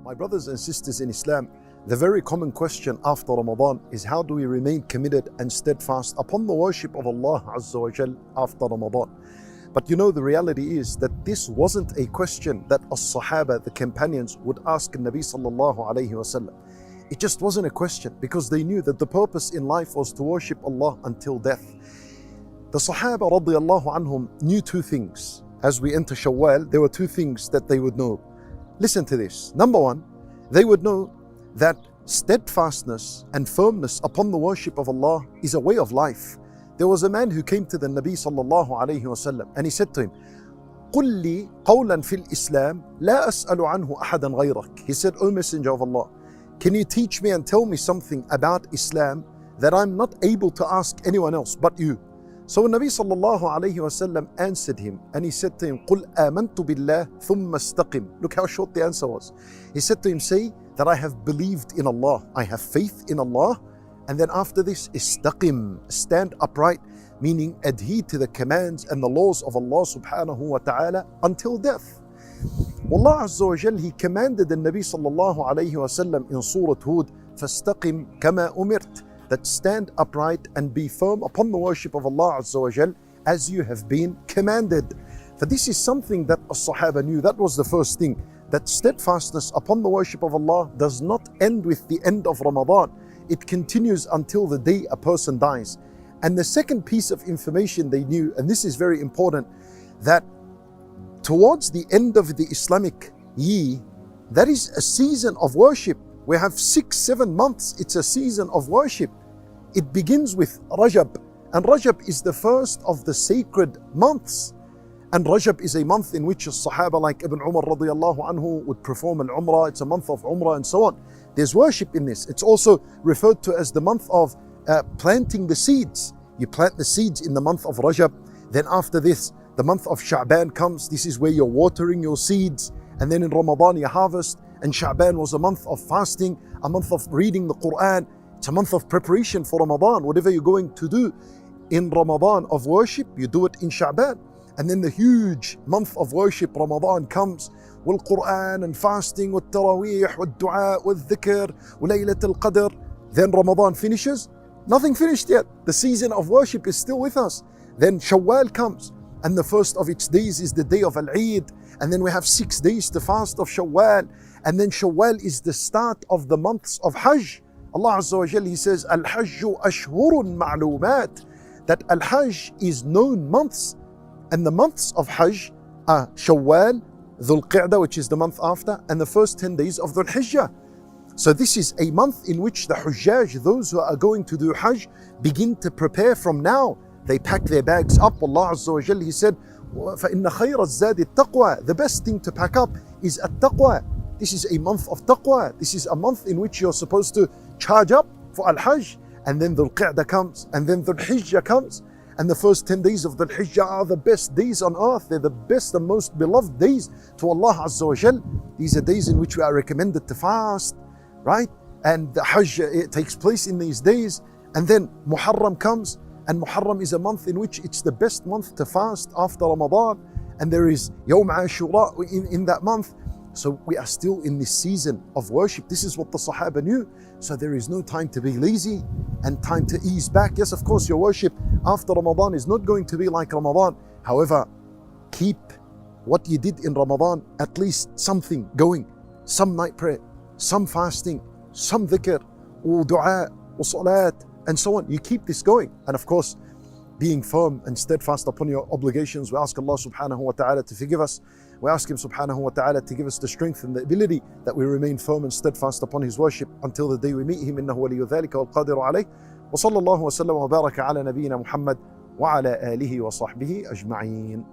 My brothers and sisters in Islam, the very common question after Ramadan is how do we remain committed and steadfast upon the worship of Allah Azza wa Jal after Ramadan? But you know, the reality is that this wasn't a question that as-Sahaba, the companions, would ask Nabi sallallahu alayhi wasallam. It just wasn't a question because they knew that the purpose in life was to worship Allah until death. The Sahaba radiyallahu anhum knew two things. As we enter Shawwal, there were two things that they would know. Listen to this. Number one, they would know that steadfastness and firmness upon the worship of Allah is a way of life. There was a man who came to the Nabi sallallahu alayhi wasallam and he said to him, قُلْ لِي قَوْلًا فِي الْإِسْلَامِ لَا أَسْأَلُ عَنْهُ أَحَدًا غَيْرَكَ. He said, O Messenger of Allah, can you teach me and tell me something about Islam that I'm not able to ask anyone else but you? So Nabi sallallahu alayhi wasallam answered him and he said to him, قُلْ آمَنْتُ بِاللَّهِ ثُمَّ اسْتَقِمْ. Look how short the answer was. He said to him, say that I have believed in Allah, I have faith in Allah, and then after this, istaqim, stand upright, meaning adhere to the commands and the laws of Allah subhanahu wa ta'ala until death. Allah Azza wa Jal, He commanded the Nabi sallallahu alayhi wasallam in Surah Hud, فَاسْتَقِمْ كَمَا أُمِرْتَ, that stand upright and be firm upon the worship of Allah Azza wa Jal as you have been commanded. For this is something that as-Sahaba knew. That was the first thing, that steadfastness upon the worship of Allah does not end with the end of Ramadan. It continues until the day a person dies. And the second piece of information they knew, and this is very important, that towards the end of the Islamic year, that is a season of worship. We have 6-7 months, it's a season of worship. It begins with Rajab, and Rajab is the first of the sacred months. And Rajab is a month in which the Sahaba like Ibn Umar radiyallahu anhu would perform al-Umrah. It's a month of Umrah and so on. There's worship in this. It's also referred to as the month of planting the seeds. You plant the seeds in the month of Rajab. Then after this, the month of Sha'ban comes. This is where you're watering your seeds. And then in Ramadan you harvest. And Sha'ban was a month of fasting, a month of reading the Quran. It's a month of preparation for Ramadan. Whatever you're going to do in Ramadan of worship, you do it in Sha'ban. And then the huge month of worship, Ramadan, comes with Quran and fasting, with Taraweeh, with Dua, with Dhikr, with Laylat al-Qadr. Then Ramadan finishes. Nothing finished yet. The season of worship is still with us. Then Shawwal comes, and the first of its days is the day of Al-Eid. And then we have 6 days to fast of Shawwal. And then Shawwal is the start of the months of Hajj. Allah Azza wa Jal, He says, Al-Hajju ashhurun ma'lumat, that Al-Hajj is known months. And the months of Hajj are Shawwal, Dhul Qa'dah, which is the month after, and the first 10 days of Dhul Hijjah. So this is a month in which the Hujjaj, those who are going to do Hajj, begin to prepare from now. They pack their bags up. Allah Azza wa Jal, He said, فَإِنَّ خَيْرَ الزَّادِ التَّقْوَى. The best thing to pack up is at-taqwa. This is a month of taqwa. This is a month in which you're supposed to charge up for Al-Hajj. And then Dhul Qa'dah comes, and then Dhul Hijjah comes. And the first 10 days of Dhul Hijjah are the best days on earth. They're the best and most beloved days to Allah Azza wa Jal. These are days in which we are recommended to fast, right? And the Hajj, it takes place in these days. And then Muharram comes, and Muharram is a month in which it's the best month to fast after Ramadan. And there is Yawm Ashura in that month. So we are still in this season of worship. This is what the Sahaba knew. So there is no time to be lazy and time to ease back. Yes, of course, your worship after Ramadan is not going to be like Ramadan. However, keep what you did in Ramadan, at least something going. Some night prayer, some fasting, some dhikr, or dua, or salat, and so on. You keep this going. And of course, being firm and steadfast upon your obligations. We ask Allah subhanahu wa ta'ala to forgive us. We ask Him subhanahu wa ta'ala to give us the strength and the ability that we remain firm and steadfast upon His worship until the day we meet Him. إنه ولي ذلك والقادر عليه. وصلى الله وسلم وبارك على نبينا محمد وعلى آله وصحبه أجمعين.